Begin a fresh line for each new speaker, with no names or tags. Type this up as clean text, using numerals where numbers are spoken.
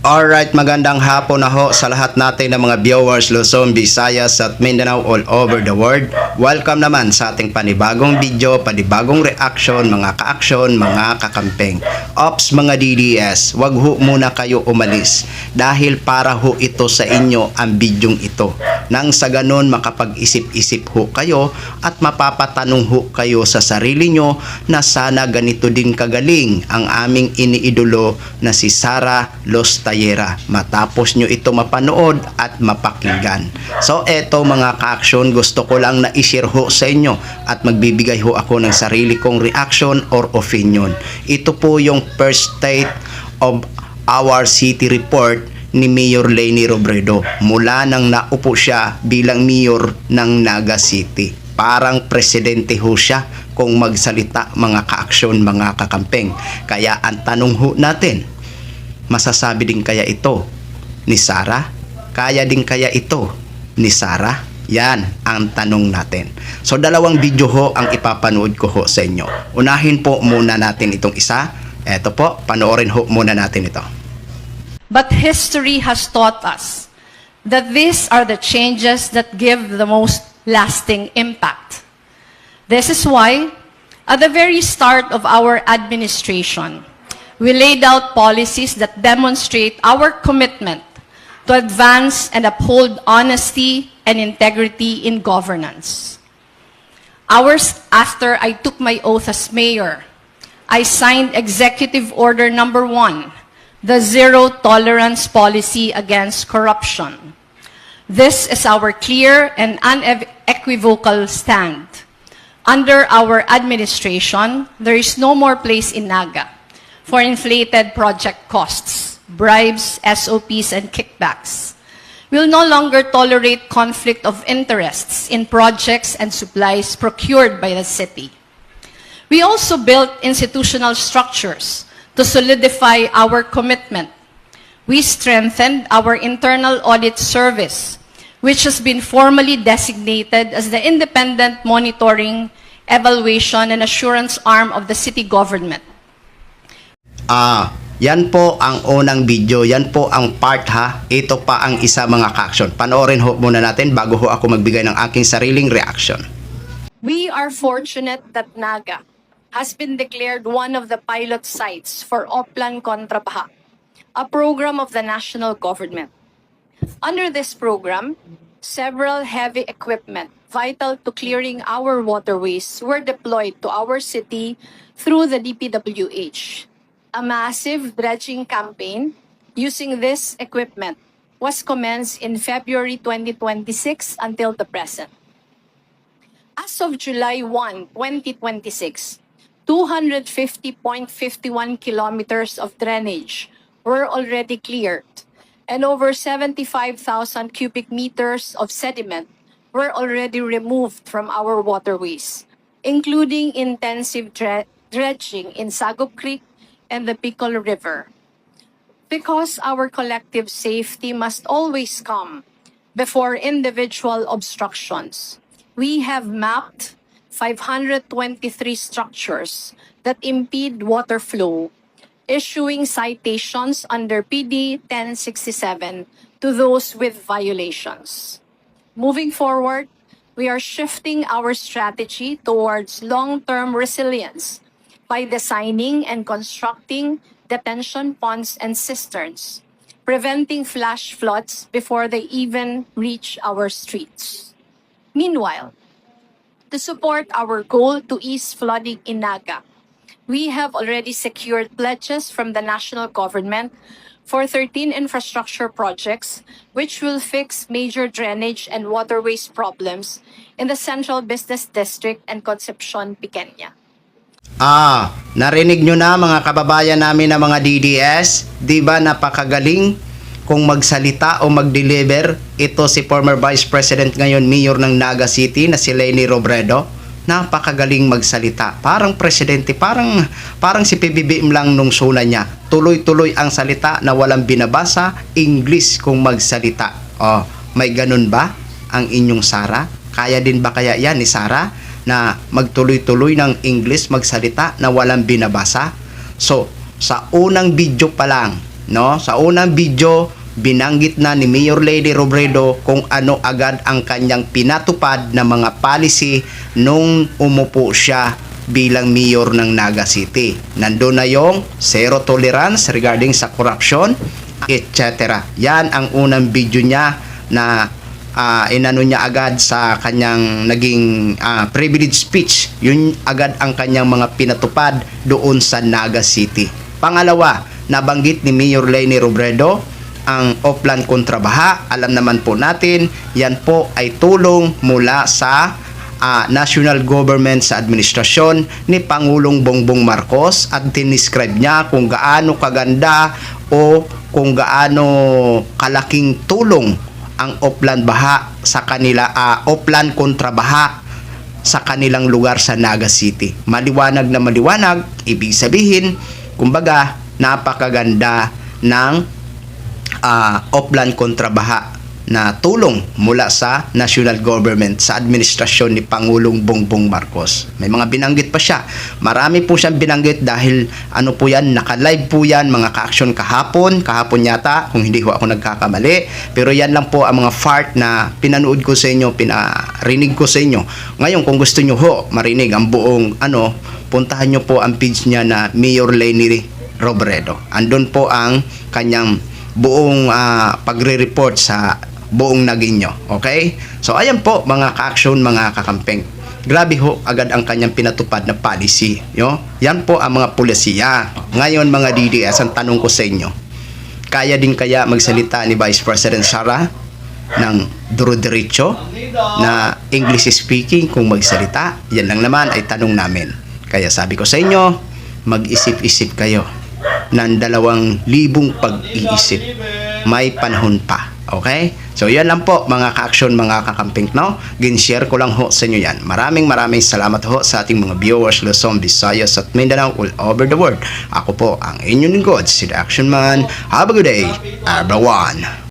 Alright, magandang hapon na ho sa lahat natin ng mga viewers Luzon, Visayas at Mindanao all over the world. Welcome naman sa ating panibagong video, panibagong reaction, mga ka-aksyon, mga kakampeng. Ops mga DDS, wag ho muna kayo umalis dahil para ho ito sa inyo ang bidyong ito. Nang sa ganun makapag-isip-isip ho kayo at mapapatanong ho kayo sa sarili nyo na sana ganito din kagaling ang aming iniidolo na si Sara Los Tallera matapos nyo ito mapanood at mapakinggan. So eto mga ka-aksyon, gusto ko lang na i-share ho sa inyo at magbibigay ho ako ng sarili kong reaction or opinion. Ito po yung first state of our city report ni Mayor Leni Robredo mula nang naupo siya bilang mayor ng Naga City. Parang presidente ho siya kung magsalita mga ka-aksyon, mga kakampeng. Kaya ang tanong ho natin, masasabi din kaya ito ni Sara? Kaya din kaya ito ni Sara? Yan ang tanong natin. So dalawang video ho ang ipapanood ko ho sa inyo. Unahin po muna natin itong isa. Eto po, panoorin ho muna natin ito.
But history has taught us that these are the changes that give the most lasting impact. This is why, at the very start of our administration, we laid out policies that demonstrate our commitment to advance and uphold honesty and integrity in governance. Hours after I took my oath as mayor, I signed Executive Order Number 1, the Zero Tolerance Policy Against Corruption. This is our clear and unequivocal stand. Under our administration, there is no more place in Naga for inflated project costs, bribes, SOPs, and kickbacks. We will no longer tolerate conflict of interests in projects and supplies procured by the city. We also built institutional structures to solidify our commitment. We strengthened our internal audit service, which has been formally designated as the independent monitoring, evaluation, and assurance arm of the city government.
Yan po ang unang video, yan po ang part ha. Ito pa ang isa mga ka-aksyon. Panoorin ho muna natin bago ho ako magbigay ng aking sariling reaction.
We are fortunate that Naga has been declared one of the pilot sites for Oplan Kontra Baha, a program of the national government. Under this program, several heavy equipment vital to clearing our waterways were deployed to our city through the DPWH. A massive dredging campaign using this equipment was commenced in February 2026 until the present. As of July 1, 2026, 250.51 kilometers of drainage were already cleared, and over 75,000 cubic meters of sediment were already removed from our waterways, including intensive dredging in Sagop Creek and the Bicol River. Because our collective safety must always come before individual obstructions, we have mapped 523 structures that impede water flow, issuing citations under PD 1067 to those with violations. Moving forward, we are shifting our strategy towards long-term resilience by designing and constructing detention ponds and cisterns, preventing flash floods before they even reach our streets. Meanwhile, to support our goal to ease flooding in Naga, we have already secured pledges from the national government for 13 infrastructure projects which will fix major drainage and waterways problems in the Central Business District and Concepcion, Pequeña.
Narinig nyo na mga kababayan namin na mga DDS, di ba napakagaling kung magsalita o mag-deliver? Ito si former Vice President ngayon, Mayor ng Naga City na si Leni Robredo. Napakagaling magsalita. Parang presidente, parang si PBBM lang nung suna niya. Tuloy-tuloy ang salita na walang binabasa, English kung magsalita. May ganun ba ang inyong Sara? Kaya din ba kaya yan ni Sara na magtuloy-tuloy ng English magsalita na walang binabasa? So, sa unang video pa lang no? Sa unang video, binanggit na ni Mayor Lady Robredo kung ano agad ang kanyang pinatupad na mga policy nung umupo siya bilang mayor ng Naga City. Nandun na yung zero tolerance regarding sa corruption, etc. Yan ang unang video niya na inano niya agad sa kanyang naging privilege speech. Yun agad ang kanyang mga pinatupad doon sa Naga City. Pangalawa, nabanggit ni Mayor Leni Robredo ang Oplan Kontrabaha. Alam naman po natin, yan po ay tulong mula sa national government sa administrasyon ni Pangulong Bongbong Marcos at dinescribe niya kung gaano kaganda o kung gaano kalaking tulong ang Oplan Baha sa kanila, Oplan Kontrabaha sa kanilang lugar sa Naga City. Maliwanag na maliwanag, ibig sabihin, kumbaga, napakaganda ng Oplan Kontrabaha na tulong mula sa national government sa administrasyon ni Pangulong Bongbong Marcos. May mga binanggit pa siya. Marami po siyang binanggit dahil ano po yan, naka-live po yan mga ka-action kahapon yata, kung hindi ho ako nagkakamali. Pero yan lang po ang mga part na pinanood ko sa inyo, pinarinig ko sa inyo. Ngayon, kung gusto nyo ho marinig ang buong puntahan nyo po ang page niya na Mayor Leni Robredo. Andun po ang kanyang buong pagre-report sa buong Naguinyo. Okay? So, ayan po mga ka-action, mga kakampeng. Grabe ho, agad ang kanyang pinatupad na policy. Yan po ang mga pulisiya. Ngayon, mga DDS, ang tanong ko sa inyo, kaya din kaya magsalita ni Vice President Sara ng duro-diretso na English speaking kung magsalita? Yan lang naman ay tanong namin. Kaya sabi ko sa inyo, mag-isip-isip kayo ng 2,000 pag-iisip. May panahon pa. Okay? So, yan lang po mga ka-action, mga kakamping, no? Gin-share ko lang ho sa inyo yan. Maraming salamat ho sa ating mga viewers, Luzon, Visayas at Mindanao all over the world. Ako po ang inyong lingkod, si The Action Man. Have a good day, everyone.